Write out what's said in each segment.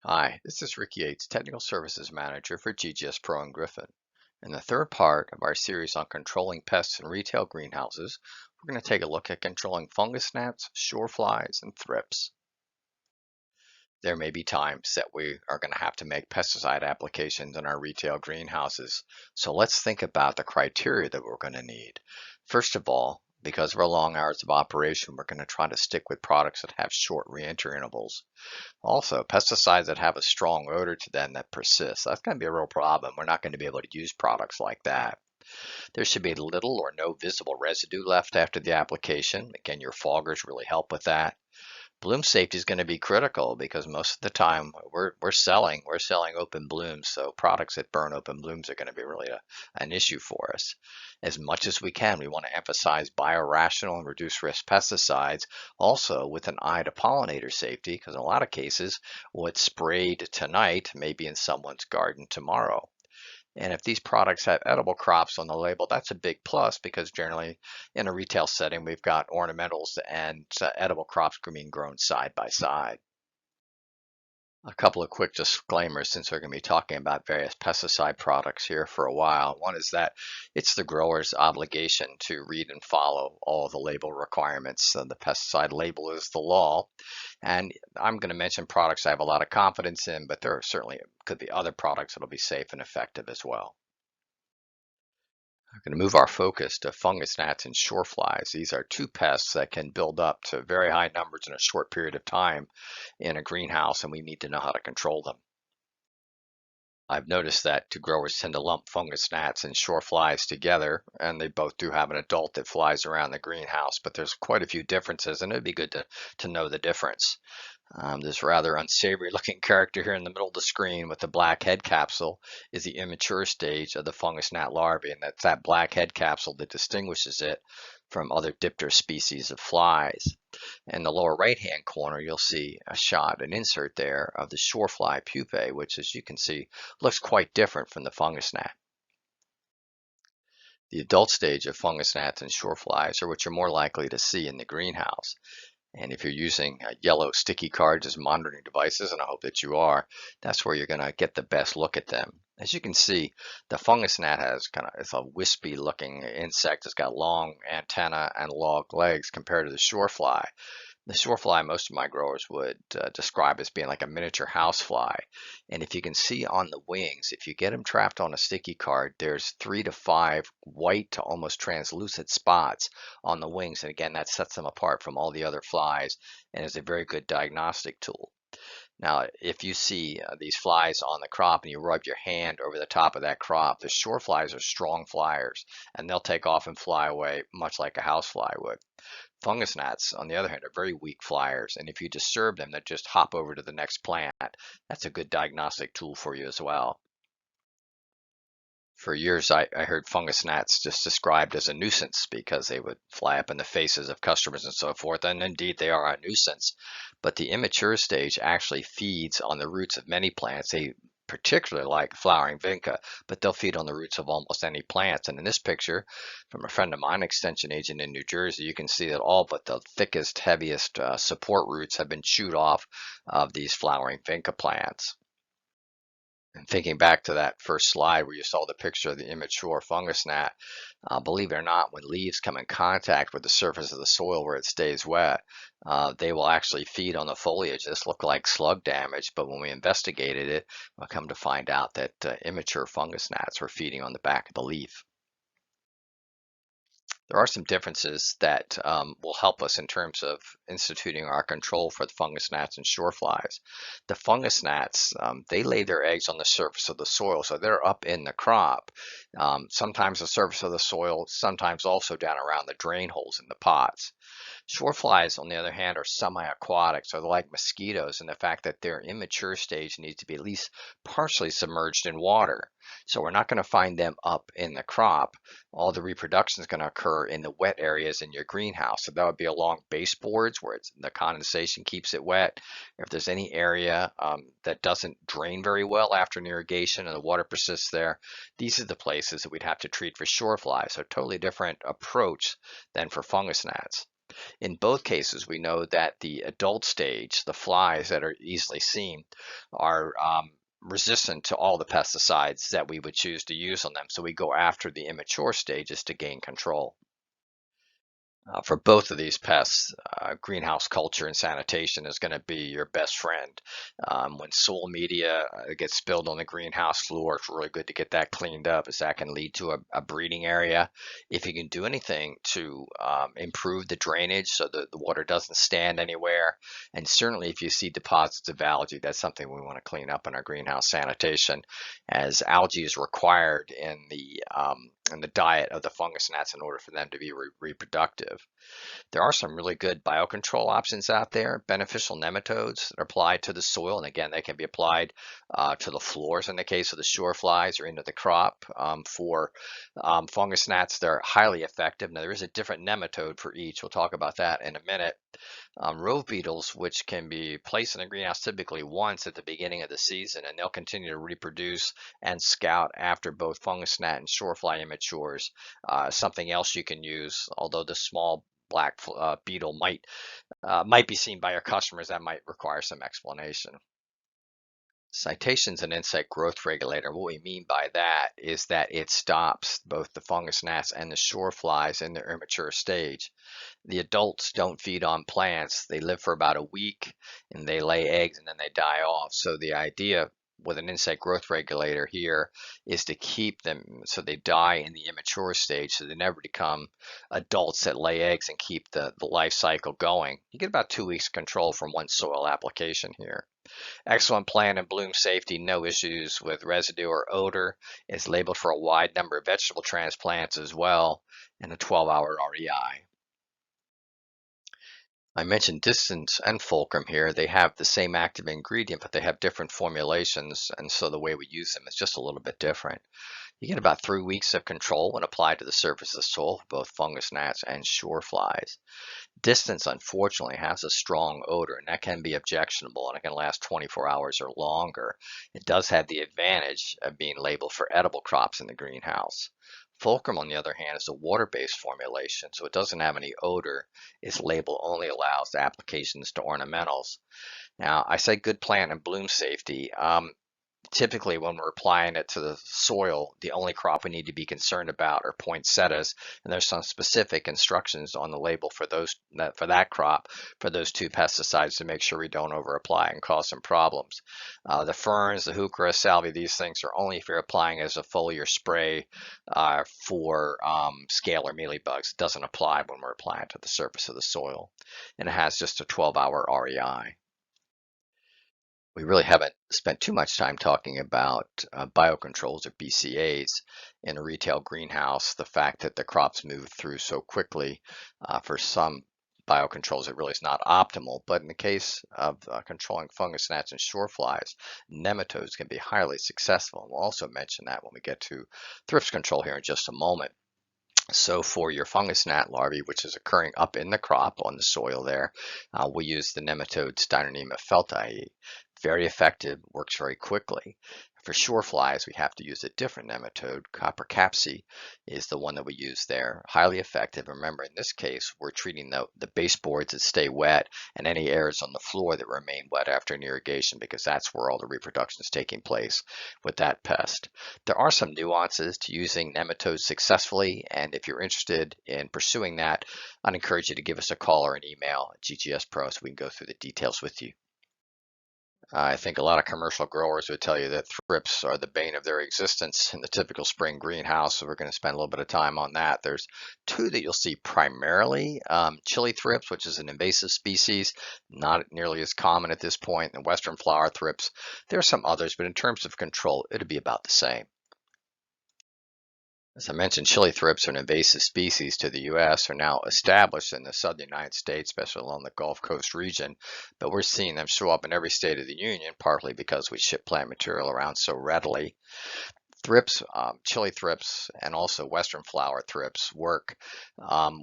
Hi, this is Ricky Yates, Technical Services Manager for GGS Pro and Griffin. In the third part of our series on controlling pests in retail greenhouses, we're going to take a look at controlling fungus gnats, shoreflies, and thrips. There may be times that we are going to have to make pesticide applications in our retail greenhouses. So let's think about the criteria that we're going to need. First of all, because of our long hours of operation, we're going to try to stick with products that have short reentry intervals. Also, pesticides that have a strong odor to them that persists, that's going to be a real problem. We're not going to be able to use products like that. There should be little or no visible residue left after the application. Again, your foggers really help with that. Bloom safety is going to be critical because most of the time we're selling open blooms, so products that burn open blooms are going to be really an issue for us. As much as we can, we want to emphasize biorational and reduced risk pesticides, also with an eye to pollinator safety, because in a lot of cases, what's sprayed tonight may be in someone's garden tomorrow. And if these products have edible crops on the label, that's a big plus because generally in a retail setting, we've got ornamentals and edible crops being grown side by side. A couple of quick disclaimers since we're going to be talking about various pesticide products here for a while. One is that it's the grower's obligation to read and follow all the label requirements. So the pesticide label is the law. And I'm going to mention products I have a lot of confidence in, but there are certainly could be other products that'll be safe and effective as well. We're going to move our focus to fungus gnats and shoreflies. These are two pests that can build up to very high numbers in a short period of time in a greenhouse, and we need to know how to control them. I've noticed that growers tend to lump fungus gnats and shoreflies together, and they both do have an adult that flies around the greenhouse, but there's quite a few differences, and it'd be good to know the difference. This rather unsavory looking character here in the middle of the screen with the black head capsule is the immature stage of the fungus gnat larvae, and that's that black head capsule that distinguishes it from other dipter species of flies. In the lower right hand corner, you'll see an insert there of the shorefly pupae, which as you can see looks quite different from the fungus gnat. The adult stage of fungus gnats and shoreflies are what you're more likely to see in the greenhouse. And if you're using yellow sticky cards as monitoring devices, and I hope that you are, that's where you're going to get the best look at them. As you can see, the fungus gnat it's a wispy looking insect. It's got long antennae and long legs compared to the shorefly. The shorefly, most of my growers would describe as being like a miniature housefly. And if you can see on the wings, if you get them trapped on a sticky card, there's 3 to 5 white to almost translucent spots on the wings. And again, that sets them apart from all the other flies and is a very good diagnostic tool. Now, if you see these flies on the crop and you rub your hand over the top of that crop, the shoreflies are strong flyers and they'll take off and fly away much like a housefly would. Fungus gnats, on the other hand, are very weak flyers, and if you disturb them, they just hop over to the next plant. That's a good diagnostic tool for you as well. For years, I heard fungus gnats just described as a nuisance because they would fly up in the faces of customers and so forth, and indeed they are a nuisance. But the immature stage actually feeds on the roots of many plants. They particularly like flowering vinca, but they'll feed on the roots of almost any plants. And in this picture, from a friend of mine, extension agent in New Jersey, you can see that all but the thickest, heaviest support roots have been chewed off of these flowering vinca plants. And thinking back to that first slide where you saw the picture of the immature fungus gnat, believe it or not, when leaves come in contact with the surface of the soil where it stays wet, they will actually feed on the foliage. This looked like slug damage, but when we investigated it, we'll come to find out that immature fungus gnats were feeding on the back of the leaf. There are some differences that will help us in terms of instituting our control for the fungus gnats and shoreflies. The fungus gnats, they lay their eggs on the surface of the soil, so they're up in the crop. Sometimes the surface of the soil, sometimes also down around the drain holes in the pots. Shoreflies, on the other hand, are semi-aquatic, so they're like mosquitoes in the fact that their immature stage needs to be at least partially submerged in water. So we're not going to find them up in the crop. All the reproduction is going to occur in the wet areas in your greenhouse. So that would be along baseboards where the condensation keeps it wet. If there's any area that doesn't drain very well after an irrigation and the water persists there, these are the places that we'd have to treat for shoreflies. So totally different approach than for fungus gnats. In both cases, we know that the adult stage, the flies that are easily seen, are resistant to all the pesticides that we would choose to use on them. So we go after the immature stages to gain control. For both of these pests, greenhouse culture and sanitation is going to be your best friend. When soil media gets spilled on the greenhouse floor, it's really good to get that cleaned up, as that can lead to a breeding area. If you can do anything to improve the drainage so that the water doesn't stand anywhere, and certainly if you see deposits of algae, that's something we want to clean up in our greenhouse sanitation, as algae is required in the diet of the fungus gnats in order for them to be reproductive. There are some really good biocontrol options out there, beneficial nematodes that are applied to the soil, and again, they can be applied to the floors in the case of the shoreflies or into the crop. For fungus gnats, they're highly effective. Now, there is a different nematode for each. We'll talk about that in a minute. Rove beetles, which can be placed in a greenhouse typically once at the beginning of the season, and they'll continue to reproduce and scout after both fungus gnat and shorefly immatures. Something else you can use, although the small black beetle might be seen by your customers, that might require some explanation. Citation's an insect growth regulator. What we mean by that is that it stops both the fungus gnats and the shoreflies in their immature stage. The adults don't feed on plants. They live for about a week and they lay eggs and then they die off. So the idea with an insect growth regulator here is to keep them so they die in the immature stage so they never become adults that lay eggs and keep the life cycle going. You get about 2 weeks control from one soil application here. Excellent plant and bloom safety, no issues with residue or odor. It's labeled for a wide number of vegetable transplants as well, and a 12-hour REI. I mentioned distance and fulcrum here. They have the same active ingredient, but they have different formulations, and so the way we use them is just a little bit different. You get about 3 weeks of control when applied to the surface of the soil for both fungus gnats and shoreflies. Distance, unfortunately, has a strong odor, and that can be objectionable, and it can last 24 hours or longer. It does have the advantage of being labeled for edible crops in the greenhouse. Fulcrum, on the other hand, is a water-based formulation, so it doesn't have any odor. Its label only allows applications to ornamentals. Now, I say good plant and bloom safety. Typically, when we're applying it to the soil, the only crop we need to be concerned about are poinsettias, and there's some specific instructions on the label for that crop for those two pesticides to make sure we don't over apply and cause some problems. The ferns, the heuchera, salvia, these things are only if you're applying as a foliar spray for scale or mealybugs. It doesn't apply when we're applying to the surface of the soil, and it has just a 12-hour REI. We really haven't spent too much time talking about biocontrols or BCAs in a retail greenhouse. The fact that the crops move through so quickly for some biocontrols, it really is not optimal. But in the case of controlling fungus gnats and shoreflies, nematodes can be highly successful. And we'll also mention that when we get to thrips control here in just a moment. So for your fungus gnat larvae, which is occurring up in the crop on the soil there, we use the nematode Steinernema feltii. Very effective, works very quickly. For shoreflies, we have to use a different nematode. Copper capsi is the one that we use there. Highly effective. Remember, in this case, we're treating the baseboards that stay wet and any areas on the floor that remain wet after an irrigation, because that's where all the reproduction is taking place with that pest. There are some nuances to using nematodes successfully, and if you're interested in pursuing that, I'd encourage you to give us a call or an email at GGS Pro so we can go through the details with you. I think a lot of commercial growers would tell you that thrips are the bane of their existence in the typical spring greenhouse, so we're going to spend a little bit of time on that. There's two that you'll see primarily. Chili thrips, which is an invasive species, not nearly as common at this point, and western flower thrips. There are some others, but in terms of control, it'd be about the same. As I mentioned, chili thrips are an invasive species to the U.S., are now established in the southern United States, especially along the Gulf Coast region, but we're seeing them show up in every state of the union, partly because we ship plant material around so readily. Thrips, chili thrips, and also western flower thrips work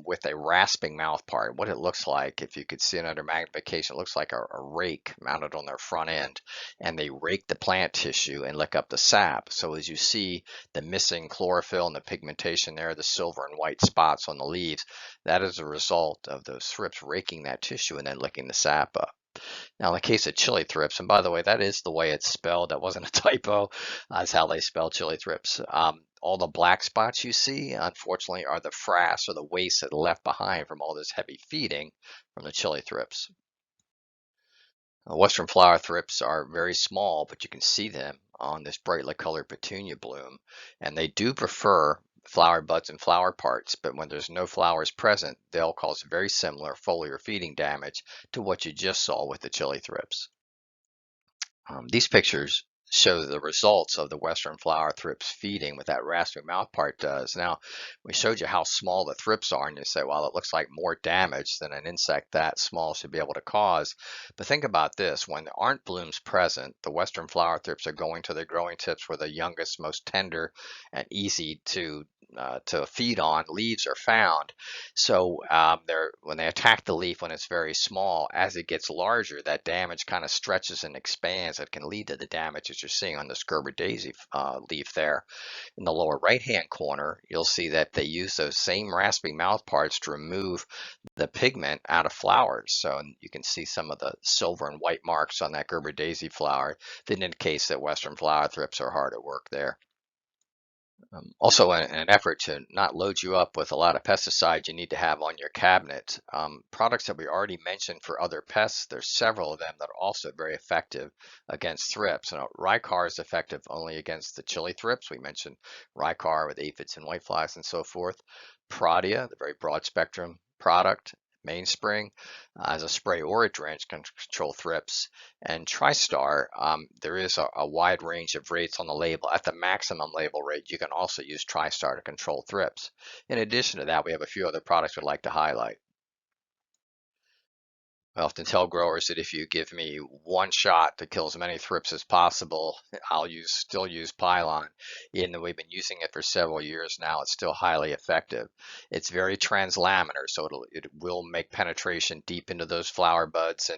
with a rasping mouth part. What it looks like, if you could see it under magnification, it looks like a rake mounted on their front end, and they rake the plant tissue and lick up the sap. So as you see the missing chlorophyll and the pigmentation there, the silver and white spots on the leaves, that is a result of those thrips raking that tissue and then licking the sap up. Now, in the case of chili thrips, and by the way, that is the way it's spelled. That wasn't a typo. That's how they spell chili thrips. All the black spots you see, unfortunately, are the frass or the waste that left behind from all this heavy feeding from the chili thrips. Western flower thrips are very small, but you can see them on this brightly colored petunia bloom, and they do prefer flower buds and flower parts, but when there's no flowers present, they'll cause very similar foliar feeding damage to what you just saw with the chili thrips. These pictures show the results of the western flower thrips feeding with that rasping mouth part does. Now, we showed you how small the thrips are, and you say, well, it looks like more damage than an insect that small should be able to cause. But think about this, when there aren't blooms present, the western flower thrips are going to the growing tips where the youngest, most tender, and easy to feed on leaves are found. So when they attack the leaf when it's very small, as it gets larger, that damage kind of stretches and expands. It can lead to the damage that you're seeing on this Gerber daisy leaf there. In the lower right-hand corner, you'll see that they use those same rasping mouth parts to remove the pigment out of flowers. So you can see some of the silver and white marks on that Gerber daisy flower that indicates that western flower thrips are hard at work there. Also, in an effort to not load you up with a lot of pesticides you need to have on your cabinet, products that we already mentioned for other pests, there's several of them that are also very effective against thrips. Now, Rycar is effective only against the chili thrips. We mentioned Rycar with aphids and whiteflies and so forth. Prodia, the very broad spectrum product. Mainspring as a spray or a drench can control thrips, and TriStar, there is a wide range of rates on the label. At the maximum label rate, you can also use TriStar to control thrips. In addition to that, we have a few other products we'd like to highlight. I often tell growers that if you give me one shot to kill as many thrips as possible, I'll still use Pylon. Even though we've been using it for several years now, it's still highly effective. It's very translaminar, so it will make penetration deep into those flower buds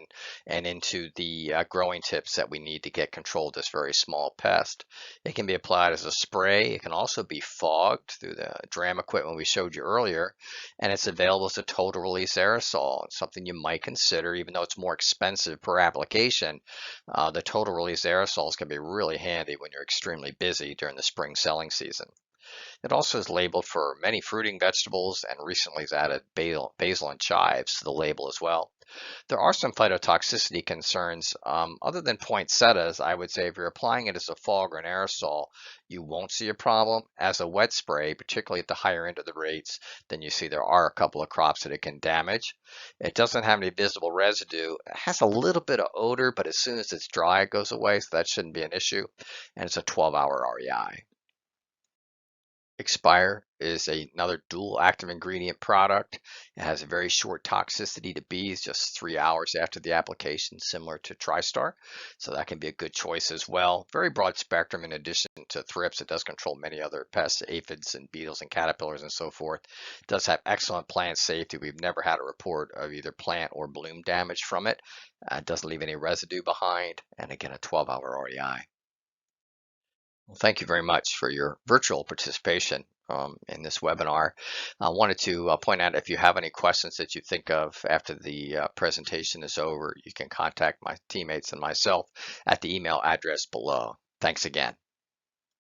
and into the growing tips that we need to get control of this very small pest. It can be applied as a spray. It can also be fogged through the dram equipment we showed you earlier, and it's available as a total release aerosol. It's something you might consider, even though it's more expensive per application. The total release aerosols can be really handy when you're extremely busy during the spring selling season. It also is labeled for many fruiting vegetables, and recently has added basil and chives to the label as well. There are some phytotoxicity concerns. Other than poinsettias, I would say if you're applying it as a fog or an aerosol, you won't see a problem. As a wet spray, particularly at the higher end of the rates, then you see there are a couple of crops that it can damage. It doesn't have any visible residue. It has a little bit of odor, but as soon as it's dry, it goes away, so that shouldn't be an issue. And it's a 12-hour REI. Expire is another dual active ingredient product. It has a very short toxicity to bees, just 3 hours after the application, similar to TriStar. So that can be a good choice as well. Very broad spectrum. In addition to thrips, it does control many other pests, aphids and beetles and caterpillars and so forth. It does have excellent plant safety. We've never had a report of either plant or bloom damage from it. It doesn't leave any residue behind. And again, a 12-hour REI. Well, thank you very much for your virtual participation in this webinar. I wanted to point out, if you have any questions that you think of after the presentation is over, you can contact my teammates and myself at the email address below. Thanks again.